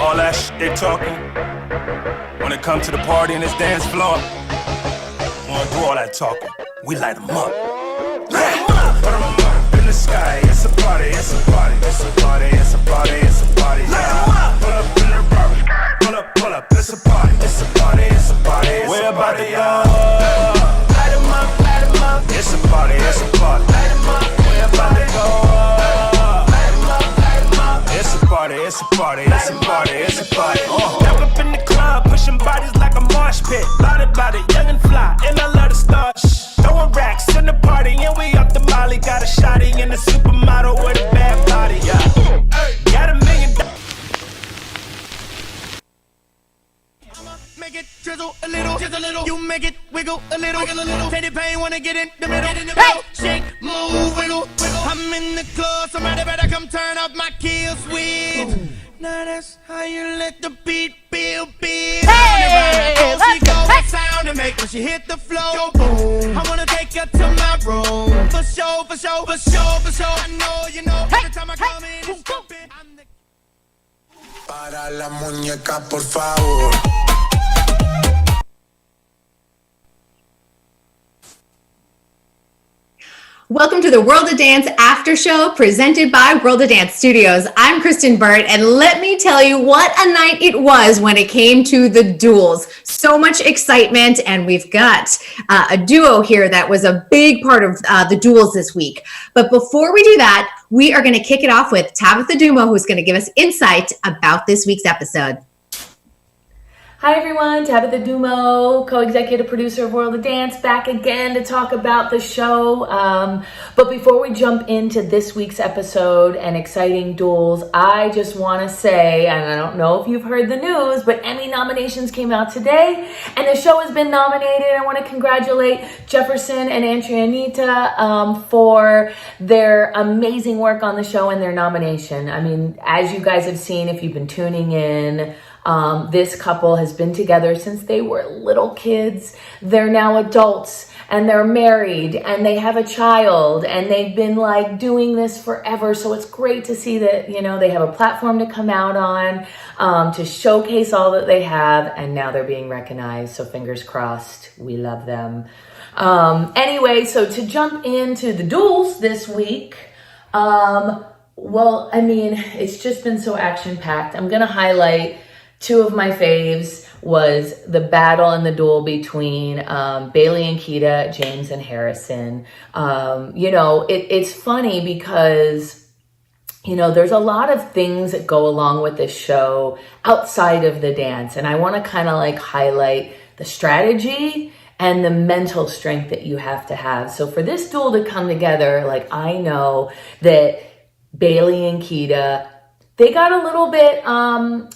All that shit they talking. When it comes to the party and this dance floor, we don't do all that talking. We light them up. Light them up. Put them up in the sky. It's a party, it's a party, it's a party, it's a party, it's a party. Light them up. Pull up in the rubber. Pull up. It's a party, it's a party, it's a party. We're about to go. Light them up, light them up. It's a party, it's a party. Light them up. We're about to go. It's a party, it's a party, it's a party, it's a party. Step up in the club, pushing bodies like a mosh pit. Body, young and fly, and I love the stars. Throwing racks in the party, and we up the molly. Got a shotty and a supermodel with a bad body. Yeah, got $1 million. Make it drizzle a little. You make it wiggle a little. Take the pain, wanna get in the middle. Hey! Shake, move, wiggle. I'm in the club, somebody better come turn up my kill switch. Now that's how you let the beat feel big. Hey! She go sound and make when she hit the floor. Boom. I wanna take her to my room. For sure. I know you know. Every time I come in, it's jumping. Para la muñeca, por favor. Welcome to the World of Dance After Show presented by World of Dance Studios. I'm Kristen Byrd, and let me tell you what a night it was when it came to the duels. So much excitement, and we've got a duo here that was a big part of the duels this week. But before we do that, we are going to kick it off with Tabitha Dumo, who's going to give us insight about this week's episode. Hi everyone, Tabitha Dumo, co-executive producer of World of Dance, back again to talk about the show. But before we jump into this week's episode and exciting duels, I just want to say, and I don't know if you've heard the news, but Emmy nominations came out today, and the show has been nominated. I want to congratulate Jefferson and Antrianita for their amazing work on the show and their nomination. I mean, as you guys have seen, if you've been tuning in, this couple has been together since they were little kids. They're now adults and they're married and they have a child and they've been like doing this forever. So it's great to see that, you know, they have a platform to come out on, to showcase all that they have, and now they're being recognized. So fingers crossed, we love them. Anyway, so to jump into the duels this week, well, I mean, it's just been so action-packed. I'm going to highlight two of my faves was the battle and the duel between Bailey and Kida, James and Harrison. You know, it's funny because, you know, there's a lot of things that go along with this show outside of the dance. And I want to kind of like highlight the strategy and the mental strength that you have to have. So for this duel to come together, like I know that Bailey and Kida, they got a little bit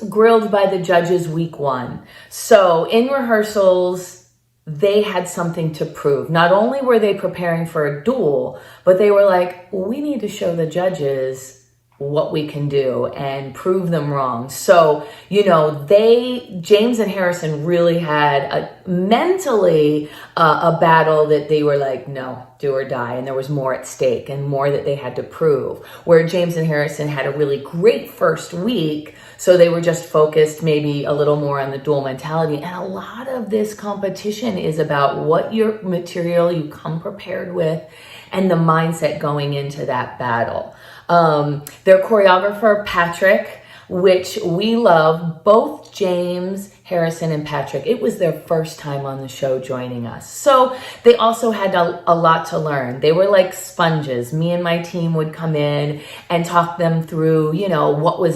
grilled by the judges week one. So in rehearsals, they had something to prove. Not only were they preparing for a duel, but they were like, well, we need to show the judges what we can do and prove them wrong. So, you know, James and Harrison really had mentally a battle that they were like, no, do or die. And there was more at stake and more that they had to prove. Where James and Harrison had a really great first week. So they were just focused maybe a little more on the dual mentality. And a lot of this competition is about what your material you come prepared with and the mindset going into that battle. Their choreographer, Patrick, which we love, both James, Harrison, and Patrick, it was their first time on the show joining us. So they also had a lot to learn. They were like sponges. Me and my team would come in and talk them through, you know, what was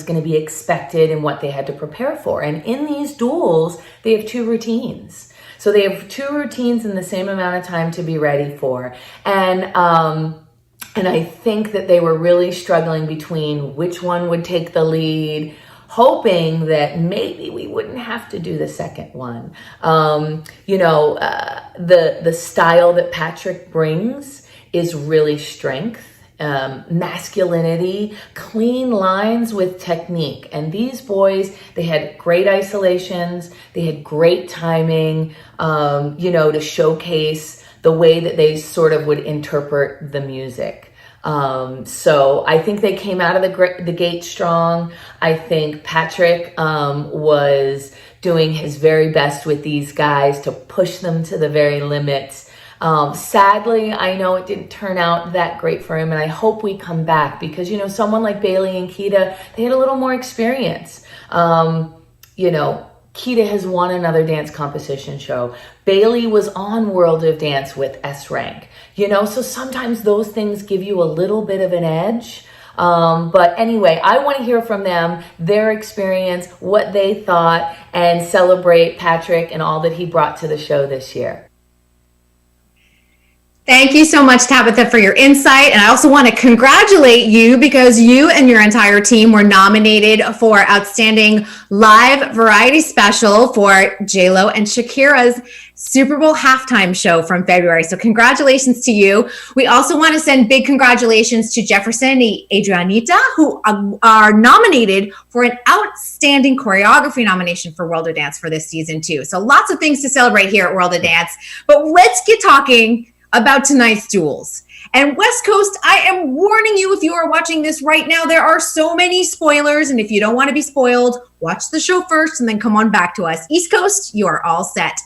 going to be expected and what they had to prepare for. And in these duels, they have 2 routines. So they have 2 routines in the same amount of time to be ready for. And I think that they were really struggling between which one would take the lead, hoping that maybe we wouldn't have to do the second one. You know, the style that Patrick brings is really strength, masculinity, clean lines with technique. And these boys, they had great isolations, they had great timing, you know, to showcase the way that they sort of would interpret the music. So I think they came out of the gate strong. I think Patrick was doing his very best with these guys to push them to the very limits. Sadly, I know it didn't turn out that great for him, and I hope we come back because, you know, someone like Bailey and Kida, they had a little more experience. You know, Kida has won another dance composition show. Bailey was on World of Dance with S Rank, you know, so sometimes those things give you a little bit of an edge. But anyway, I want to hear from them, their experience, what they thought, and celebrate Patrick and all that he brought to the show this year. Thank you so much, Tabitha, for your insight. And I also want to congratulate you because you and your entire team were nominated for Outstanding Live Variety Special for J-Lo and Shakira's Super Bowl halftime show from February. So congratulations to you. We also want to send big congratulations to Jefferson and Adrianita, who are nominated for an Outstanding Choreography nomination for World of Dance for this season too. So lots of things to celebrate here at World of Dance. But let's get talking about tonight's duels. And West Coast, I am warning you if you are watching this right now, there are so many spoilers. And if you don't want to be spoiled, watch the show first and then come on back to us. East Coast, you are all set.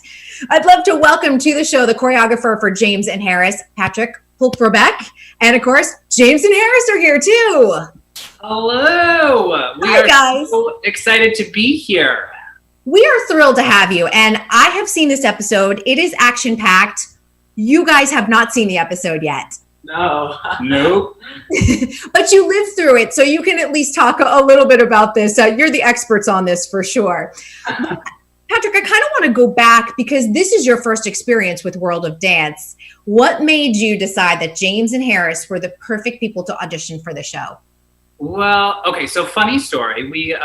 I'd love to welcome to the show the choreographer for James and Harris, Patrick Pulkrabek. And of course, James and Harris are here too. Hello. Hi, guys. So excited to be here. We are thrilled to have you. And I have seen this episode. It is action-packed. You guys have not seen the episode yet. No. Nope. But you lived through it, so you can at least talk a little bit about this. You're the experts on this for sure. Patrick, I kind of want to go back because this is your first experience with World of Dance. What made you decide that James and Harris were the perfect people to audition for the show? Well, okay, so funny story. We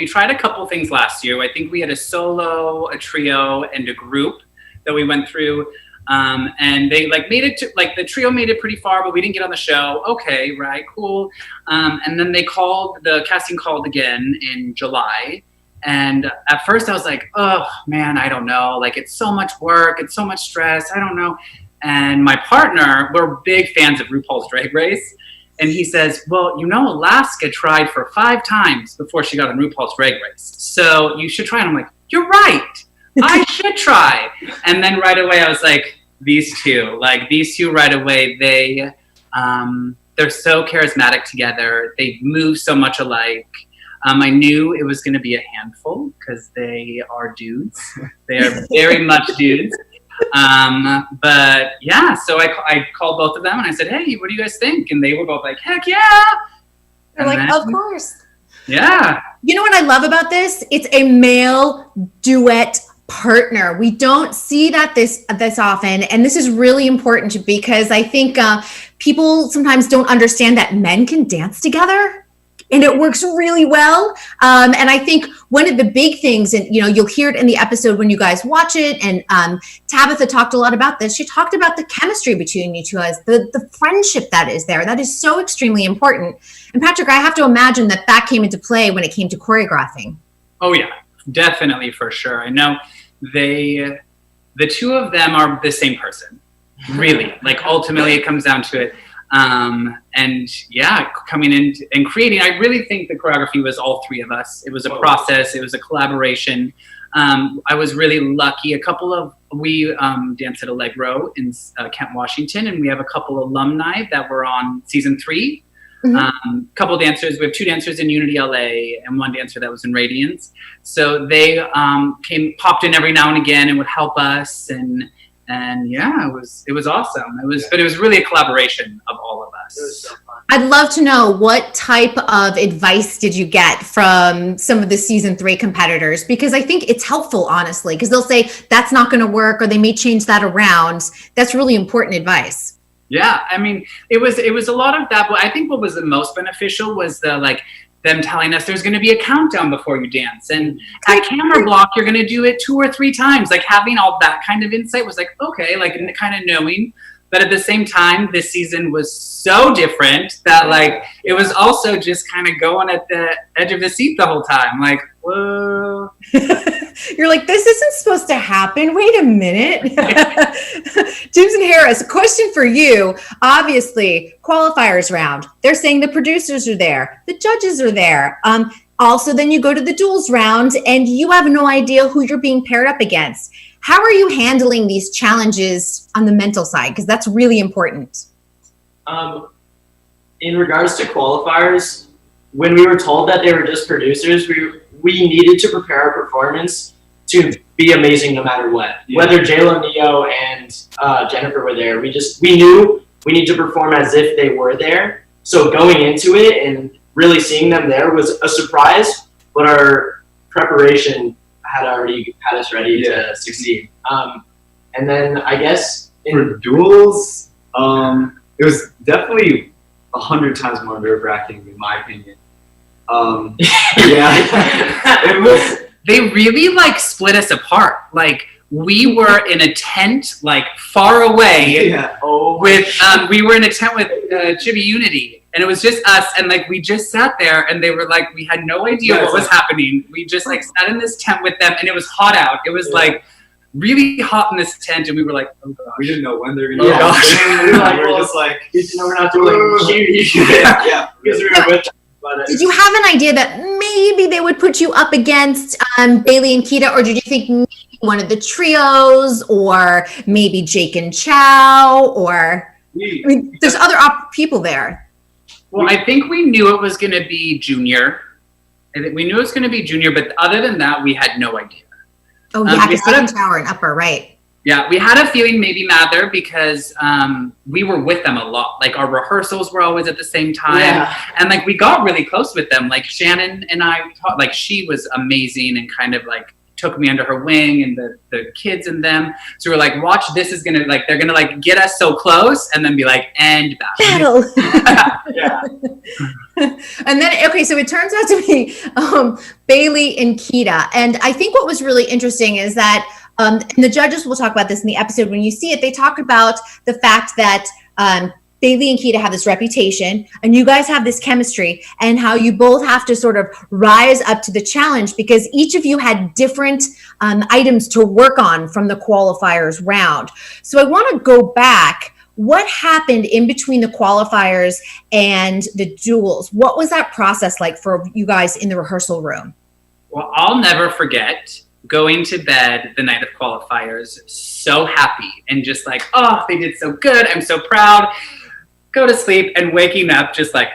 tried a couple things last year. I think we had a solo, a trio, and a group that we went through. And they made it to, the trio made it pretty far, but we didn't get on the show. Okay, right, cool. And then the casting called again in July. And at first I was like, oh man, I don't know. Like, it's so much work. It's so much stress. I don't know. And my partner, we're big fans of RuPaul's Drag Race. And he says, well, you know, Alaska tried for 5 times before she got on RuPaul's Drag Race. So you should try. And I'm like, you're right. I should try. And then right away I was like, these two right away, they're so charismatic together. They move so much alike. I knew it was going to be a handful because they are dudes. They are very much dudes. But yeah, so I called both of them and I said, hey, what do you guys think? And they were both like, heck yeah. They're like, of course. Yeah. You know what I love about this? It's a male duet partner. We don't see that this often, and this is really important because I think people sometimes don't understand that men can dance together, and it works really well. And I think one of the big things, and you know, you'll hear it in the episode when you guys watch it. And Tabitha talked a lot about this. She talked about the chemistry between you two, as the friendship that is there. That is so extremely important. And Patrick, I have to imagine that came into play when it came to choreographing. Oh yeah, definitely, for sure. I know the two of them are the same person, really. Like, ultimately it comes down to it. And yeah, coming in and creating, I really think the choreography was all three of us. It was a process. It was a collaboration. I was really lucky. We danced at Allegro in Kent, Washington, and we have a couple alumni that were on season 3. Mm-hmm. Couple dancers. We have 2 dancers in Unity LA and 1 dancer that was in Radiance. So they popped in every now and again and would help us, and yeah, it was awesome. But it was really a collaboration of all of us. It was so fun. I'd love to know, what type of advice did you get from some of the season 3 competitors? Because I think it's helpful, honestly, because they'll say that's not going to work, or they may change that around. That's really important advice. Yeah, I mean, it was a lot of that, but I think what was the most beneficial was them telling us there's going to be a countdown before you dance, and at camera block you're going to do it 2 or 3 times. Like, having all that kind of insight was like, okay, like, kind of knowing. But at the same time, this season was so different that, like, it was also just kind of going at the edge of the seat the whole time. Like, whoa. You're like, this isn't supposed to happen. Wait a minute. James and Harris, question for you. Obviously, qualifiers round. They're saying the producers are there. The judges are there. Also, then you go to the duels round and you have no idea who you're being paired up against. How are you handling these challenges on the mental side? Because that's really important. In regards to qualifiers, when we were told that they were just producers, we needed to prepare our performance to be amazing no matter what. Yeah. Whether J-Lo, Neo, and Jennifer were there, we knew we need to perform as if they were there. So going into it and really seeing them there was a surprise, but our preparation had already had us ready to succeed. And then I guess for duels, it was definitely 100 times more nerve-wracking in my opinion. It was. They really like split us apart. Like we were in a tent like far away. Yeah. We were in a tent with Chibi Unity, and it was just us. And like we just sat there, and they were like, we had no idea what was happening. We just like sat in this tent with them, and it was hot out. It was like really hot in this tent, and we were like, oh gosh. We didn't know when they were gonna. We were just like, we're not doing yeah. Because we were with them. Did you have an idea that maybe they would put you up against Bailey and Kida, or did you think maybe one of the trios, or maybe Jake and Chow, or I mean, there's other people there? Well, I think we knew it was going to be Junior. I think we knew it was going to be Junior, but other than that, we had no idea. Oh, yeah, because Jake and Chow are an upper, right? Yeah, we had a feeling maybe Mather because we were with them a lot. Like our rehearsals were always at the same time. And like we got really close with them. Like Shannon and I, like she was amazing and kind of like took me under her wing, and the kids and them. So we're like, watch, this is gonna like, they're gonna like get us so close and then be like, and battle. And then, okay, so it turns out to be Bailey and Kida. And I think what was really interesting is that and the judges will talk about this in the episode. When you see it, they talk about the fact that Bailey and Kida have this reputation, and you guys have this chemistry, and how you both have to sort of rise up to the challenge because each of you had different items to work on from the qualifiers round. So I want to go back. What happened in between the qualifiers and the duels? What was that process like for you guys in the rehearsal room? Well, I'll never forget going to bed the night of qualifiers, so happy and just like, oh, they did so good. I'm so proud. Go to sleep and waking up just like,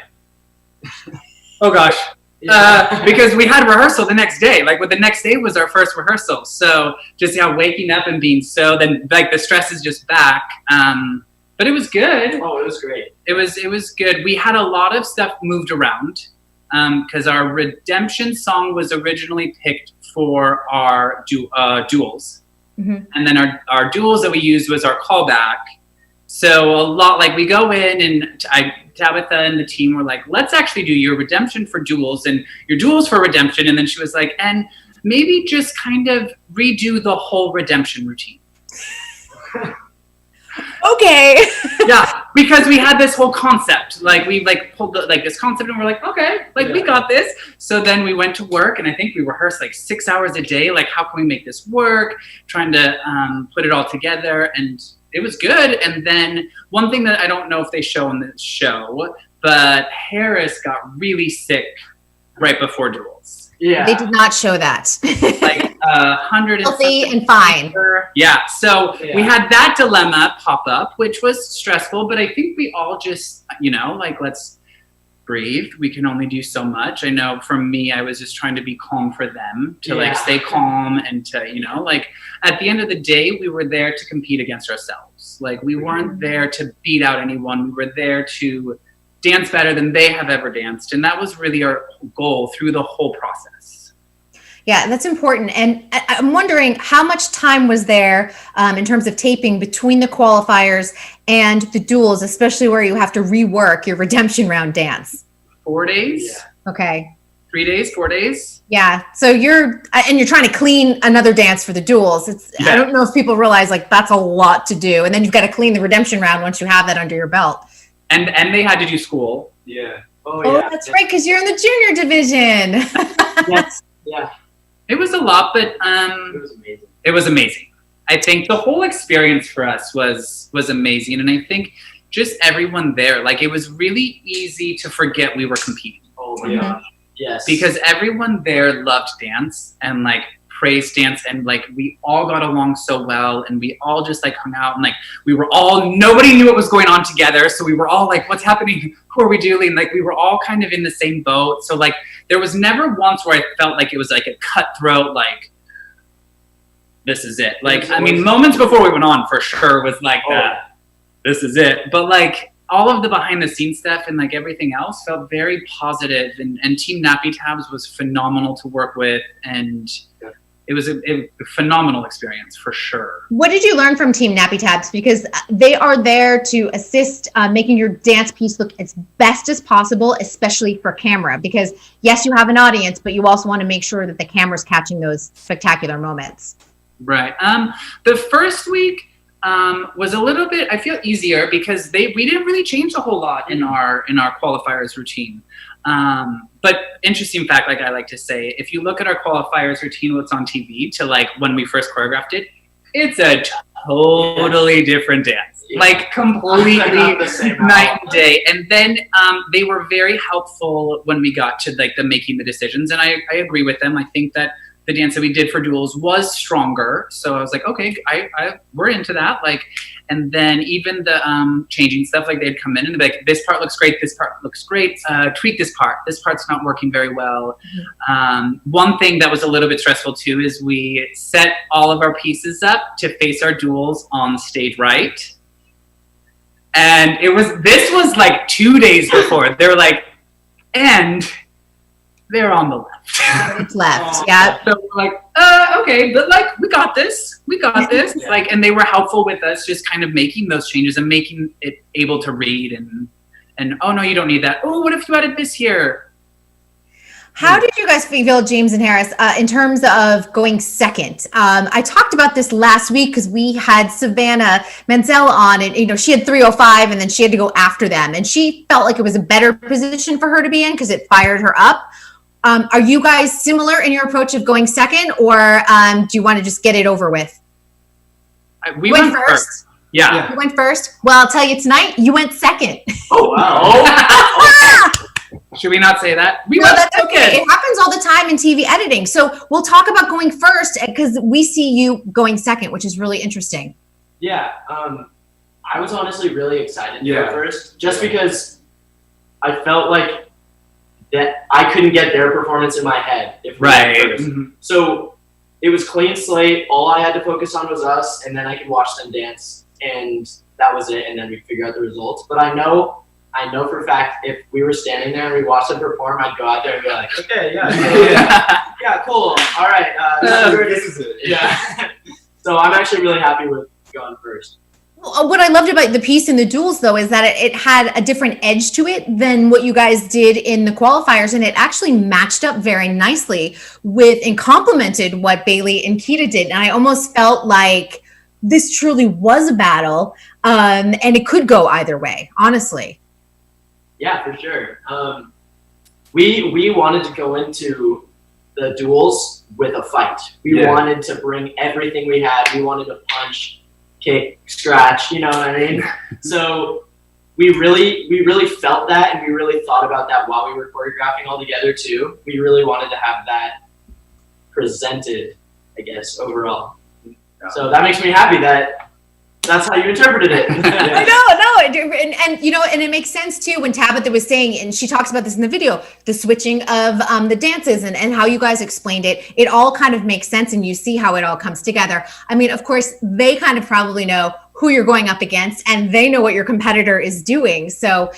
oh gosh. Because we had rehearsal the next day. Like the next day was our first rehearsal. So just waking up and being then like the stress is just back. But it was good. Oh, it was great. It was good. We had a lot of stuff moved around because our redemption song was originally picked for our duels. Mm-hmm. And then our duels that we used was our callback. So a lot, like we go in and Tabitha and the team were like, let's actually do your redemption for duels and your duels for redemption. And then she was like, and maybe just kind of redo the whole redemption routine. Okay. Yeah, because we had this whole concept. Like we pulled this concept and we're like, okay, we got this. So then we went to work and I think we rehearsed 6 hours a day. Like, how can we make this work? Trying to put it all together, and it was good. And then one thing that I don't know if they show in this show, but Harris got really sick right before duels. Yeah, they did not show that. 100 healthy and fine. Yeah, so we had that dilemma pop up, which was stressful. But I think we all just, let's breathe. We can only do so much. I know for me, I was just trying to be calm for them to stay calm and to at the end of the day, we were there to compete against ourselves. We weren't there to beat out anyone. We were there to dance better than they have ever danced. And that was really our goal through the whole process. Yeah, that's important. And I'm wondering how much time was there in terms of taping between the qualifiers and the duels, especially where you have to rework your redemption round dance? 4 days. Yeah. Okay. 3 days, 4 days. Yeah. So you're trying to clean another dance for the duels. I don't know if people realize that's a lot to do. And then you've got to clean the redemption round once you have that under your belt. And they had to do school. Yeah. Oh, that's right, because you're in the junior division. Yes. Yeah. It was a lot, but It was amazing. it was amazing. I think the whole experience for us was amazing, and I think just everyone there, like it was really easy to forget we were competing. Oh my gosh. Yes. Because everyone there loved dance and like praised dance, and like we all got along so well, and we all just like hung out, and like nobody knew what was going on together, so we were all like, what's happening, who are we doing? Like we were all kind of in the same boat, so like there was never once where I felt like it was like a cutthroat, like this is it. Like I mean, moments before we went on for sure was like that, this is it, but like all of the behind the scenes stuff and like everything else felt very positive, and Team Nappy Tabs was phenomenal to work with, and it was a phenomenal experience for sure. What did you learn from Team Nappy Tabs? Because they are there to assist making your dance piece look as best as possible, especially for camera. Because yes, you have an audience, but you also want to make sure that the camera's catching those spectacular moments. Right. The first week was a little bit, I feel, easier because we didn't really change a whole lot in our qualifiers routine. But interesting fact, like I like to say, if you look at our qualifiers routine, what's on TV to like when we first choreographed it, it's a totally different dance, like completely night and day. And then they were very helpful when we got to like the making the decisions. And I agree with them. I think that the dance that we did for Duels was stronger. So I was like, okay, we're into that. Like, and then even the changing stuff, like they'd come in and be like, this part looks great, this part looks great, tweak this part's not working very well. One thing that was a little bit stressful too is we set all of our pieces up to face our Duels on stage right. And this was like 2 days before. They were like, and they're on the left. It's left, yeah. So we're like, okay, but like we got this. Yeah. Like, and they were helpful with us, just kind of making those changes and making it able to read and oh no, you don't need that. Oh, what if you added this here? How did you guys feel, James and Harris, in terms of going second? I talked about this last week because we had Savannah Menzel on, and she had 305, and then she had to go after them, and she felt like it was a better position for her to be in because it fired her up. Are you guys similar in your approach of going second, or do you want to just get it over with? We went first. Yeah. You went first? Well, I'll tell you tonight, you went second. Oh, wow. Should we not say that? No, that's okay. It happens all the time in TV editing. So we'll talk about going first because we see you going second, which is really interesting. Yeah. I was honestly really excited to go first just because I felt like that I couldn't get their performance in my head if we went first. Mm-hmm. So it was clean slate. All I had to focus on was us, and then I could watch them dance, and that was it. And then we figure out the results. But I know for a fact if we were standing there and we watched them perform, I'd go out there and be like, okay, yeah, cool. All right, this is it. Yeah. So I'm actually really happy with going first. What I loved about the piece in the Duels, though, is that it had a different edge to it than what you guys did in the qualifiers, and it actually matched up very nicely with and complemented what Bailey and Kida did. And I almost felt like this truly was a battle, and it could go either way, honestly. Yeah, for sure. We wanted to go into the Duels with a fight. We wanted to bring everything we had. We wanted to punch, kick, scratch, you know what I mean? So we really felt that, and we really thought about that while we were choreographing all together too. We really wanted to have that presented, I guess, overall. So that makes me happy that that's how you interpreted it. I know, and it makes sense too when Tabitha was saying, and she talks about this in the video, the switching of the dances and how you guys explained it. It all kind of makes sense, and you see how it all comes together. I mean, of course, they kind of probably know who you're going up against, and they know what your competitor is doing. So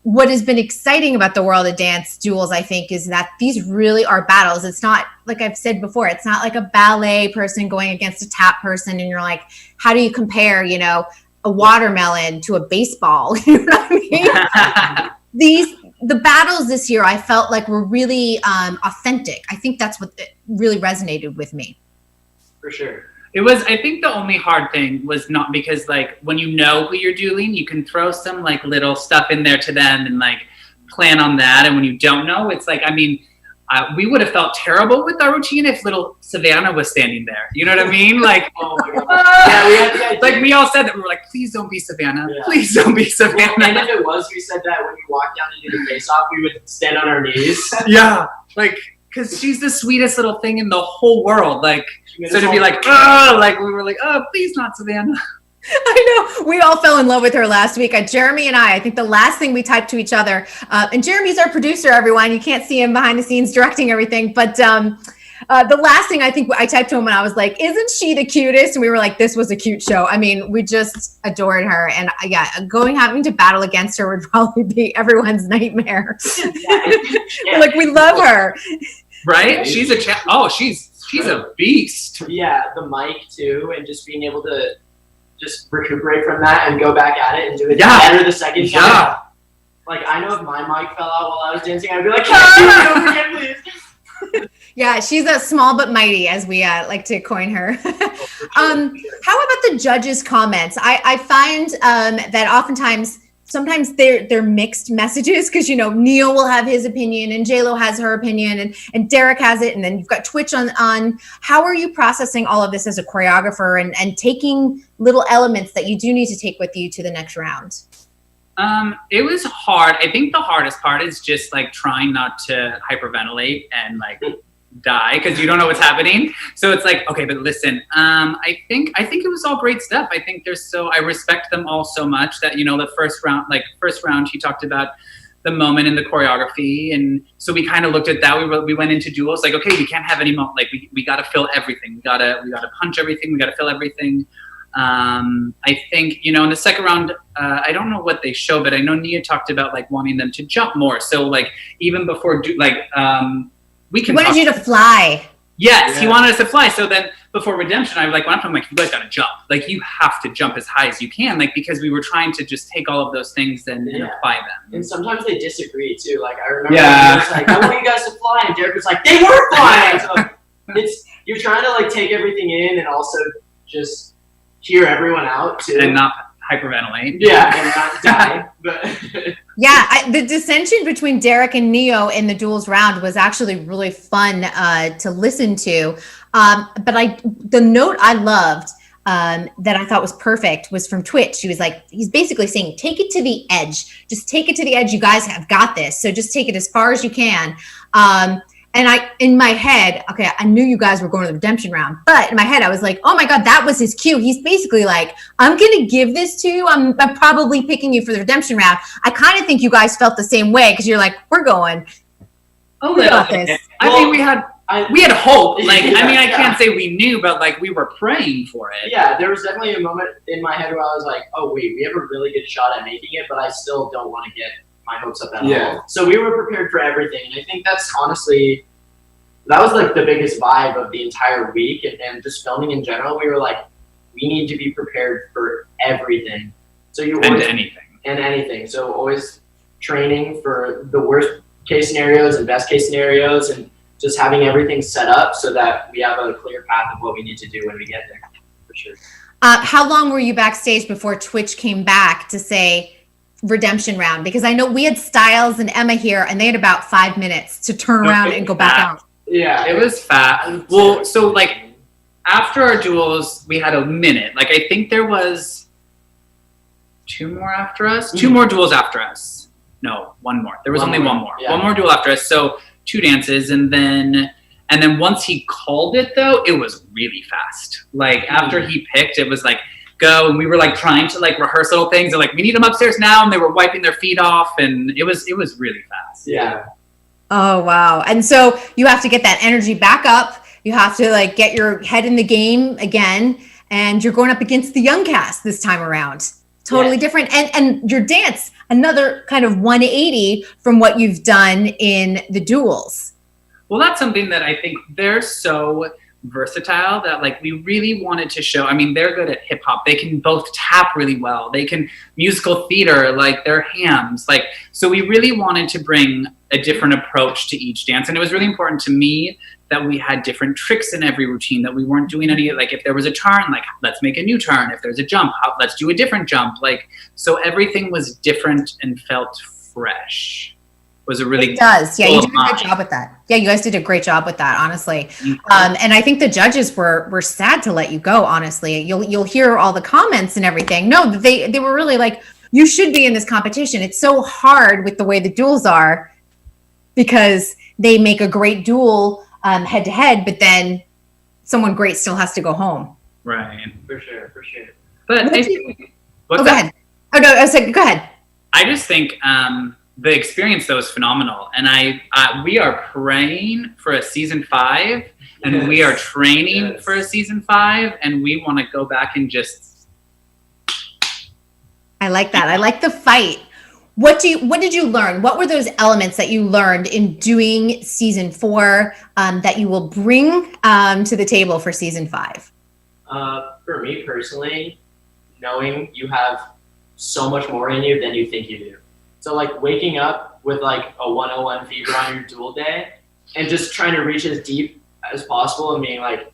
what has been exciting about the World of Dance Duels, I think, is that these really are battles. It's not, like I've said before, it's not like a ballet person going against a tap person, and you're like, how do you compare, a watermelon to a baseball? You know what I mean? The battles this year, I felt like were really authentic. I think that's what really resonated with me. For sure. It was, I think the only hard thing was not because like when you know who you're dueling, you can throw some like little stuff in there to them and like plan on that. And when you don't know, it's like, I mean, we would have felt terrible with our routine if little Savannah was standing there. You know what I mean? Like, Oh my god. Yeah, we had the idea. like we all said that. We were like, please don't be Savannah. Yeah. Please don't be Savannah. And if it was, we said that when we walked down to do the face-off, we would stand on our knees. Yeah, like, because she's the sweetest little thing in the whole world. Like, made so us to be all- like, oh, like we were like, oh, please not Savannah. I know. We all fell in love with her last week. Jeremy and I think the last thing we typed to each other, and Jeremy's our producer, everyone. You can't see him behind the scenes directing everything. But the last thing I think I typed to him and I was like, isn't she the cutest? And we were like, this was a cute show. I mean, we just adored her. And yeah, having to battle against her would probably be everyone's nightmare. Like, we love her. Right? She's a she's a beast. Yeah, the mic too, and just being able to just recuperate from that and go back at it and do it better the second time. Yeah. Like, I know if my mic fell out while I was dancing, I'd be like, can I do it over again, please? Yeah, she's a small but mighty, as we like to coin her. How about the judges' comments? I find that oftentimes, sometimes they're mixed messages, because, you know, Neil will have his opinion and JLo has her opinion and Derek has it, and then you've got Twitch on. How are you processing all of this as a choreographer and taking little elements that you do need to take with you to the next round? It was hard. I think the hardest part is just like trying not to hyperventilate and like die, because you don't know what's happening. So it's like, okay, but listen, I think it was all great stuff. I think I respect them all so much that, you know, the first round he talked about the moment in the choreography, and so we kind of looked at that. We went into duels like, okay, we can't have any moment. Like we got to fill everything. We got to punch everything. We got to fill everything. I think, you know, in the second round, I don't know what they show, but I know Nia talked about like wanting them to jump more. So like even before we can. He wanted you to fly. Yes, he wanted us to fly. So then before redemption, I was like, I'm like, you guys got to jump. Like, you have to jump as high as you can. Like, because we were trying to just take all of those things and apply them. And sometimes they disagree too. Like, I remember he was like, I want you guys to fly. And Derek was like, they were flying. So you're trying to like take everything in and also just hear everyone out too. And not hyperventilate. Yeah, and not die. But Yeah, the dissension between Derek and Neo in the duels round was actually really fun to listen to. But the note I loved that I thought was perfect was from Twitch. She was like, he's basically saying, take it to the edge. Just take it to the edge. You guys have got this. So just take it as far as you can. And in my head, okay, I knew you guys were going to the redemption round, but in my head, I was like, oh my God, that was his cue. He's basically like, I'm going to give this to you. I'm probably picking you for the redemption round. I kind of think you guys felt the same way, because you're like, we're going. Oh, we got this. I mean, we had hope. Like, I mean, I can't say we knew, but like we were praying for it. Yeah, there was definitely a moment in my head where I was like, oh wait, we have a really good shot at making it, but I still don't want to get my hopes up at all. So we were prepared for everything, and I think that's honestly, that was like the biggest vibe of the entire week, and just filming in general. We were like, we need to be prepared for everything. So anything. So always training for the worst case scenarios and best case scenarios, and just having everything set up so that we have a clear path of what we need to do when we get there, for sure. How long were you backstage before Twitch came back to say redemption round? Because I know we had Styles and Emma here, and they had about 5 minutes to turn around and go back out. Yeah, it was fast. Well, so like after our duels, we had a minute. Like, I think there was 2 more after us. 2 more duels after us. No, 1 more. There was only 1 more. Yeah. 1 more duel after us. So 2 dances, and then once he called it, though, it was really fast. Like after he picked, it was like go, and we were like trying to like rehearse little things. They're like, we need them upstairs now, and they were wiping their feet off, and it was really fast. Yeah. Oh wow! And so you have to get that energy back up. You have to like get your head in the game again, and you're going up against the young cast this time around. Totally different, and your dance, another kind of 180 from what you've done in the duels. Well, that's something that I think they're so versatile that like we really wanted to show. I mean, they're good at hip hop. They can both tap really well. They can musical theater, like they're hams. Like, so we really wanted to bring a different approach to each dance. And it was really important to me that we had different tricks in every routine, that we weren't doing any, like if there was a turn, like let's make a new turn. If there's a jump, let's do a different jump. Like, so everything was different and felt fresh, was a really It does. Yeah, you did a cool good job with that. Yeah, you guys did a great job with that, honestly. Mm-hmm. And I think the judges were sad to let you go, honestly. You'll hear all the comments and everything. No, they were really like, you should be in this competition. It's so hard with the way the duels are because they make a great duel head to head, but then someone great still has to go home. Right. For sure. But What I do you- think, Go ahead. Oh no, I was like, go ahead. I just think the experience though is phenomenal, and we are praying for a season 5, and we are training for a season 5, and we want to go back and just. I like that. I like the fight. What did you learn? What were those elements that you learned in doing season 4 that you will bring to the table for season 5? For me personally, knowing you have so much more in you than you think you do. So like waking up with like a 101 fever on your duel day and just trying to reach as deep as possible and being like,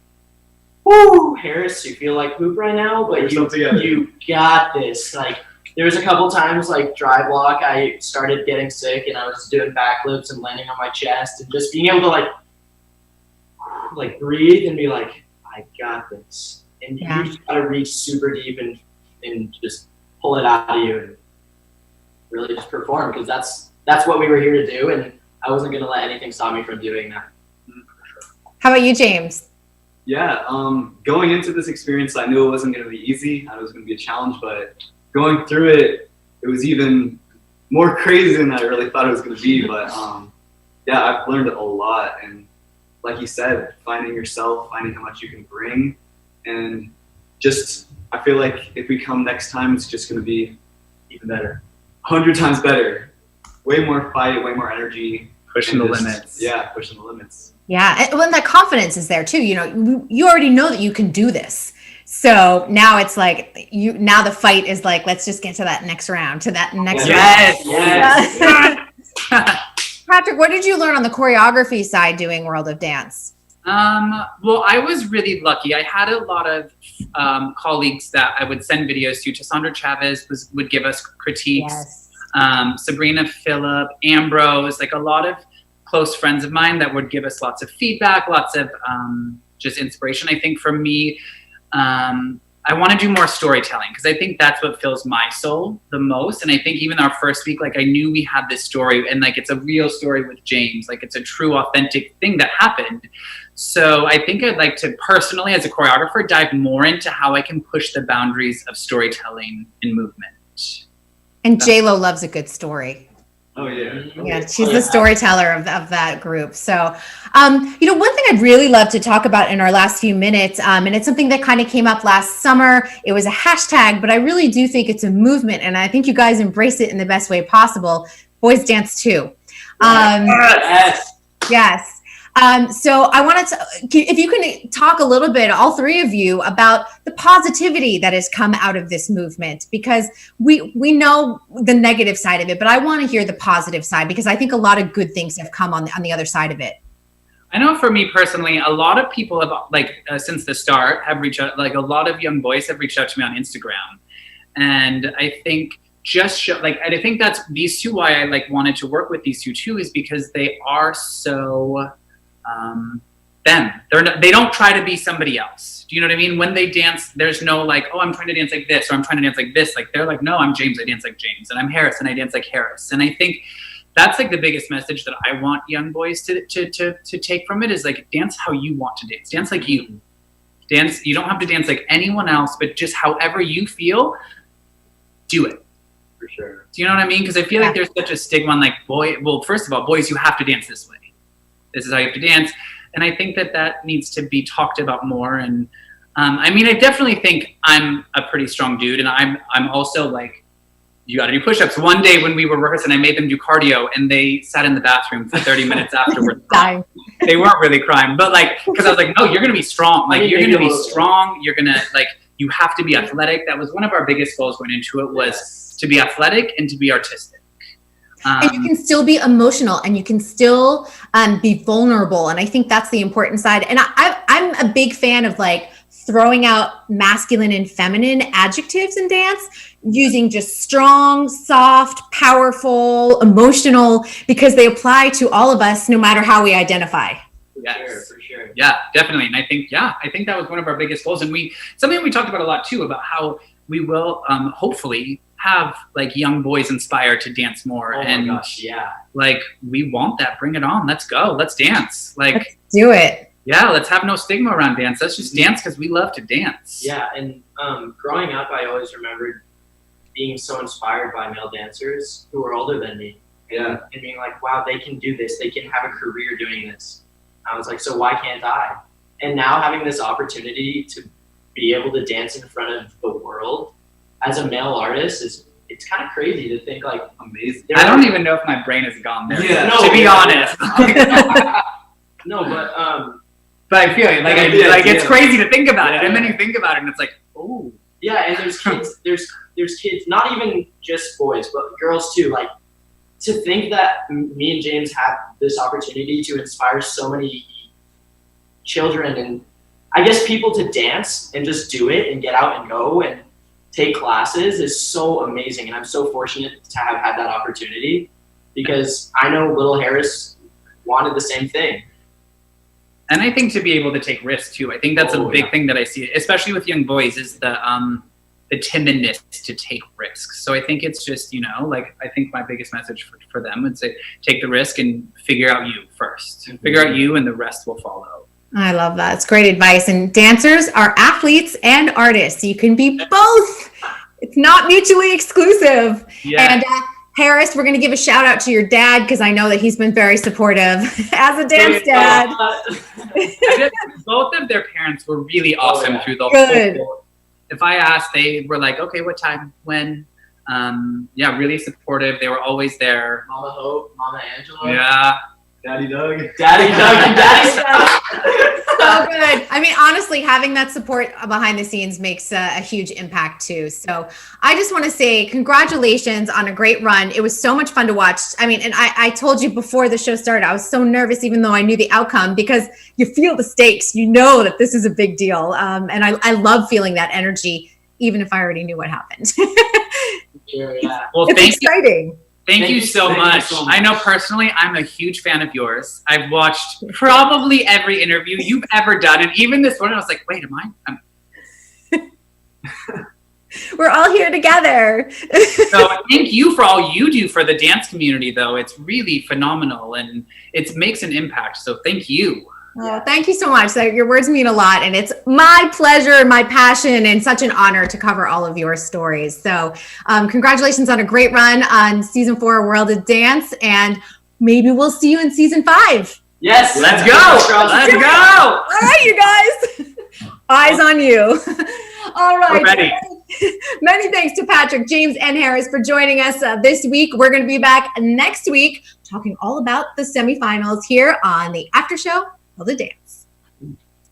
whoo, Harris, you feel like poop right now, but you got this. Like there was a couple times like dry block, I started getting sick and I was doing backflips and landing on my chest and just being able to like breathe and be like, I got this. And you just gotta reach super deep and just pull it out of you and really just perform, because that's what we were here to do, and I wasn't gonna let anything stop me from doing that. How about you, James? Yeah, going into this experience, I knew it wasn't going to be easy. I knew it was going to be a challenge, but going through it, it was even more crazy than I really thought it was going to be. But yeah, I've learned a lot, and like you said, finding yourself, finding how much you can bring, and just I feel like if we come next time, it's just going to be even better, 100 times better, way more fight, way more energy, Pushing the limits. Yeah, pushing the limits. Yeah, and when that confidence is there too, you know, you already know that you can do this. So now it's like now the fight is like, let's just get to that next round, to that next round. Yes. Patrick, what did you learn on the choreography side doing World of Dance? Well, I was really lucky. I had a lot of colleagues that I would send videos to. Cassandra Chavez would give us critiques. Yes. Sabrina Phillip, Ambrose, like a lot of close friends of mine that would give us lots of feedback, lots of just inspiration. I think for me, I want to do more storytelling because I think that's what fills my soul the most. And I think even our first week, like I knew we had this story and like it's a real story with James, like it's a true, authentic thing that happened. So I think I'd like to personally, as a choreographer, dive more into how I can push the boundaries of storytelling and movement. And J-Lo loves a good story. Oh yeah. Yeah, she's the storyteller of that group. So, you know, one thing I'd really love to talk about in our last few minutes, and it's something that kind of came up last summer. It was a hashtag, but I really do think it's a movement, and I think you guys embrace it in the best way possible. Boys Dance 2. Yes. So I wanted to, if you can talk a little bit, all three of you, about the positivity that has come out of this movement, because we know the negative side of it, but I want to hear the positive side because I think a lot of good things have come on the other side of it. I know for me personally, a lot of people have since the start have reached out, like a lot of young boys have reached out to me on Instagram. And I think and I think that's these two, why I wanted to work with these two too, is because they are so, them. They don't try to be somebody else. Do you know what I mean? When they dance, there's no like, oh, I'm trying to dance like this, or I'm trying to dance like this. Like they're like, no, I'm James, I dance like James, and I'm Harris, and I dance like Harris. And I think that's like the biggest message that I want young boys to take from it is like, dance how you want to dance. Dance like you. Dance. You don't have to dance like anyone else, but just however you feel, do it. For sure. Do you know what I mean? Because I feel like there's such a stigma on well, first of all, boys, you have to dance this way. This is how you have to dance. And I think that needs to be talked about more. And I mean, I definitely think I'm a pretty strong dude. And I'm also like, you got to do push-ups. One day when we were rehearsing, I made them do cardio and they sat in the bathroom for 30 minutes afterwards. They weren't really crying, but because I was like, no, you're going to be strong. Like, you're going to be strong. You're going to you have to be athletic. That was one of our biggest goals going into it, was to be athletic and to be artistic. And you can still be emotional and you can still be vulnerable. And I think that's the important side. And I'm a big fan of throwing out masculine and feminine adjectives in dance, using just strong, soft, powerful, emotional, because they apply to all of us no matter how we identify. Yes. For sure. Yeah, definitely. And I think that was one of our biggest goals. And something we talked about a lot too, about how we will hopefully have like young boys inspired to dance more. Oh and my gosh, yeah. Like, we want that. Bring it on. Let's go. Let's dance. Like, let's do it. Yeah, let's have no stigma around dance. Let's just dance because we love to dance. Yeah, and growing up, I always remembered being so inspired by male dancers who were older than me. Yeah. And being like, wow, they can do this. They can have a career doing this. I was like, so why can't I? And now having this opportunity to be able to dance in front of the world as a male artist it's kind of crazy to think, like, amazing. I don't even know if my brain has gone there. Yeah. To be honest. No, but I feel it. Like, it's crazy to think about it, and then you think about it, and it's like, oh. Yeah, and there's kids. there's kids, not even just boys, but girls too. Like, to think that me and James have this opportunity to inspire so many children and I guess people to dance and just do it and get out and go and take classes is so amazing. And I'm so fortunate to have had that opportunity because I know little Harris wanted the same thing. And I think to be able to take risks too. I think that's a big thing that I see, especially with young boys, is the timidness to take risks. So I think it's just, like, I think my biggest message for them would say, take the risk and figure out you first. Figure out you and the rest will follow. I love that. It's great advice. And dancers are athletes and artists. You can be both. It's not mutually exclusive. Yeah. And Harris, we're going to give a shout out to your dad because I know that he's been very supportive as a dance dad. Both of their parents were really awesome through the whole. If I asked, they were like, okay, what time, when? Really supportive. They were always there. Mama Hope, Mama Angela. Yeah. Daddy Doug. Daddy Doug and Daddy Style. So good. I mean, honestly, having that support behind the scenes makes a huge impact too. So I just want to say congratulations on a great run. It was so much fun to watch. I mean, and I told you before the show started, I was so nervous, even though I knew the outcome, because you feel the stakes, you know that this is a big deal. And I love feeling that energy, even if I already knew what happened. Sure, yeah. Well, it's exciting. Thank you so much. I know personally, I'm a huge fan of yours. I've watched probably every interview you've ever done. And even this one, I was like, wait, am I? We're all here together. So thank you for all you do for the dance community, though. It's really phenomenal and it makes an impact. So thank you. Oh, thank you so much. Your words mean a lot. And it's my pleasure, my passion, and such an honor to cover all of your stories. So congratulations on a great run on season 4 World of Dance. And maybe we'll see you in season 5. Yes. Let's go. Let's go. All right, you guys. Eyes on you. All right. We're ready. Many thanks to Patrick, James, and Harris for joining us this week. We're going to be back next week talking all about the semifinals here on the After Show of the Dance.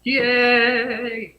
Yay!